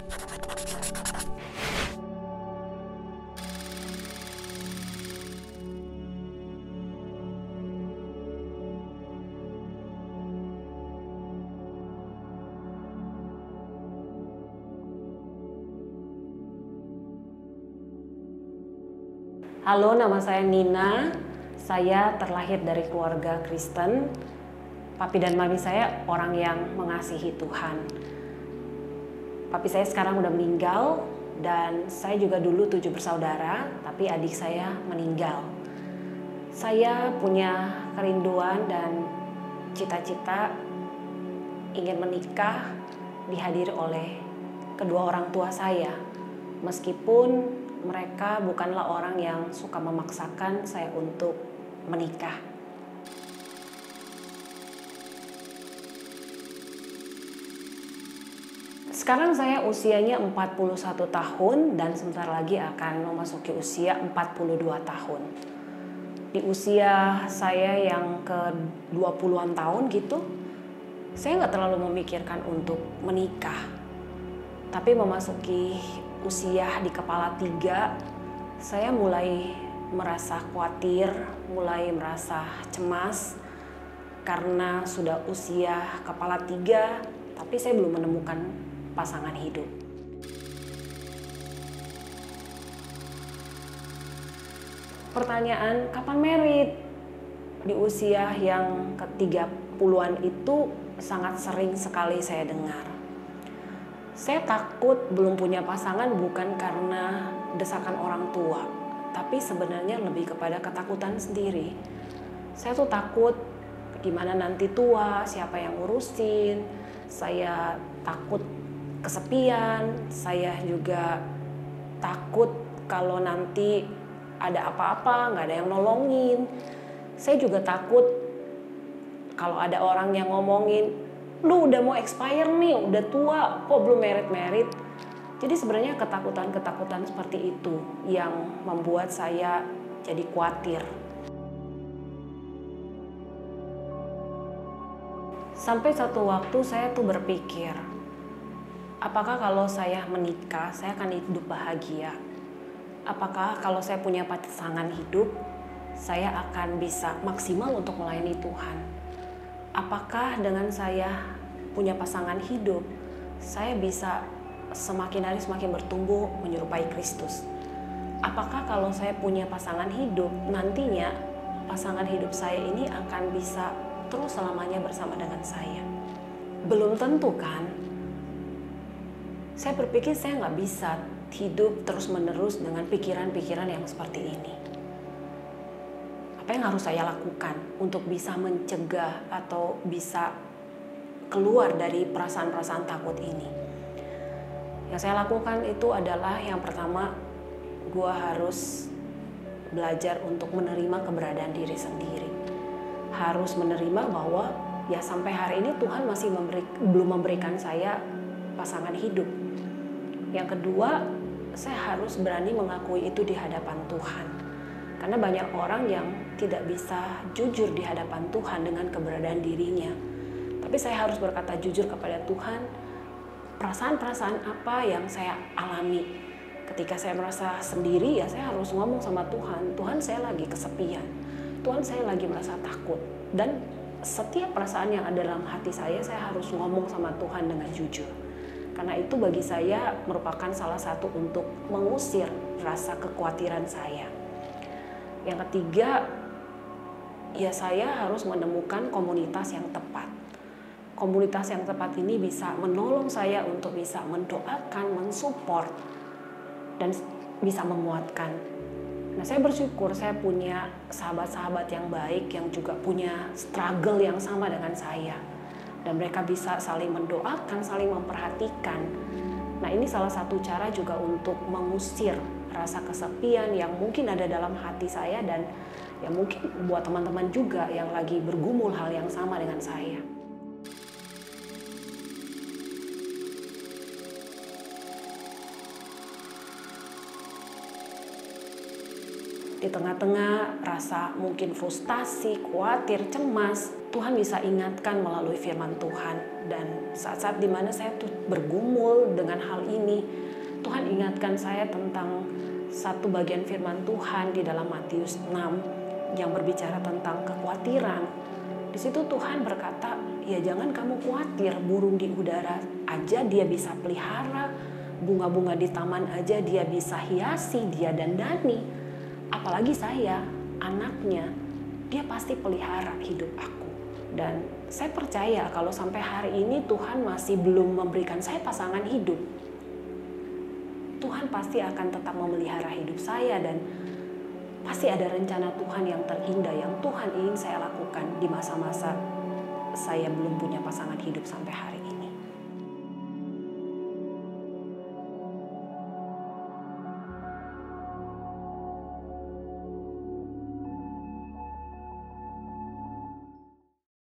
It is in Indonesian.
Halo, nama saya Nina. Saya terlahir dari keluarga Kristen. Papi dan mami saya orang yang mengasihi Tuhan. Papi saya sekarang udah meninggal dan saya juga dulu 7 bersaudara, tapi adik saya meninggal. Saya punya kerinduan dan cita-cita ingin menikah dihadiri oleh kedua orang tua saya. Meskipun mereka bukanlah orang yang suka memaksakan saya untuk menikah. Sekarang saya usianya 41 tahun dan sebentar lagi akan memasuki usia 42 tahun. Di usia saya yang ke 20-an tahun gitu, saya nggak terlalu memikirkan untuk menikah. Tapi memasuki usia di kepala 3, saya mulai merasa khawatir, mulai merasa cemas karena sudah usia kepala 3, tapi saya belum menemukan pasangan hidup. Pertanyaan, kapan married? Di usia yang ke-30-an itu sangat sering sekali saya dengar. Saya takut belum punya pasangan bukan karena desakan orang tua, tapi sebenarnya lebih kepada ketakutan sendiri. Saya tuh takut gimana nanti tua, siapa yang ngurusin. Saya takut kesepian, saya juga takut kalau nanti ada apa-apa, nggak ada yang nolongin. Saya juga takut kalau ada orang yang ngomongin, lu udah mau expire nih, udah tua, kok belum merit. Jadi sebenarnya ketakutan-ketakutan seperti itu yang membuat saya jadi khawatir. Sampai satu waktu saya tuh berpikir, apakah kalau saya menikah, saya akan hidup bahagia? Apakah kalau saya punya pasangan hidup, saya akan bisa maksimal untuk melayani Tuhan? Apakah dengan saya punya pasangan hidup, saya bisa semakin hari semakin bertumbuh menyerupai Kristus? Apakah kalau saya punya pasangan hidup, nantinya pasangan hidup saya ini akan bisa terus selamanya bersama dengan saya? Belum tentu kan? Saya berpikir saya nggak bisa hidup terus-menerus dengan pikiran-pikiran yang seperti ini. Apa yang harus saya lakukan untuk bisa mencegah atau bisa keluar dari perasaan-perasaan takut ini? Yang saya lakukan itu adalah yang pertama, gue harus belajar untuk menerima keberadaan diri sendiri. Harus menerima bahwa ya sampai hari ini Tuhan masih belum memberikan saya pasangan hidup. Yang kedua, saya harus berani mengakui itu di hadapan Tuhan. Karena banyak orang yang tidak bisa jujur di hadapan Tuhan dengan keberadaan dirinya. Tapi saya harus berkata jujur kepada Tuhan, perasaan-perasaan apa yang saya alami. Ketika saya merasa sendiri, ya saya harus ngomong sama Tuhan, Tuhan saya lagi kesepian, Tuhan saya lagi merasa takut. Dan setiap perasaan yang ada dalam hati saya harus ngomong sama Tuhan dengan jujur. Karena itu bagi saya merupakan salah satu untuk mengusir rasa kekhawatiran saya. Yang ketiga, ya saya harus menemukan komunitas yang tepat. Komunitas yang tepat ini bisa menolong saya untuk bisa mendoakan, mensupport, dan bisa menguatkan. Nah, saya bersyukur saya punya sahabat-sahabat yang baik yang juga punya struggle yang sama dengan saya. Dan mereka bisa saling mendoakan, saling memperhatikan. Nah, ini salah satu cara juga untuk mengusir rasa kesepian yang mungkin ada dalam hati saya dan ya mungkin buat teman-teman juga yang lagi bergumul hal yang sama dengan saya. Di tengah-tengah rasa mungkin frustasi, khawatir, cemas, Tuhan bisa ingatkan melalui firman Tuhan. Dan saat-saat dimana saya tuh bergumul dengan hal ini, Tuhan ingatkan saya tentang satu bagian firman Tuhan di dalam Matius 6 yang berbicara tentang kekhawatiran. Di situ Tuhan berkata, ya jangan kamu khawatir, burung di udara aja dia bisa pelihara, bunga-bunga di taman aja dia bisa hiasi, dia dandani. Apalagi saya, anaknya, dia pasti pelihara hidup aku. Dan saya percaya kalau sampai hari ini Tuhan masih belum memberikan saya pasangan hidup, Tuhan pasti akan tetap memelihara hidup saya dan pasti ada rencana Tuhan yang terindah yang Tuhan ingin saya lakukan di masa-masa saya belum punya pasangan hidup sampai hari ini.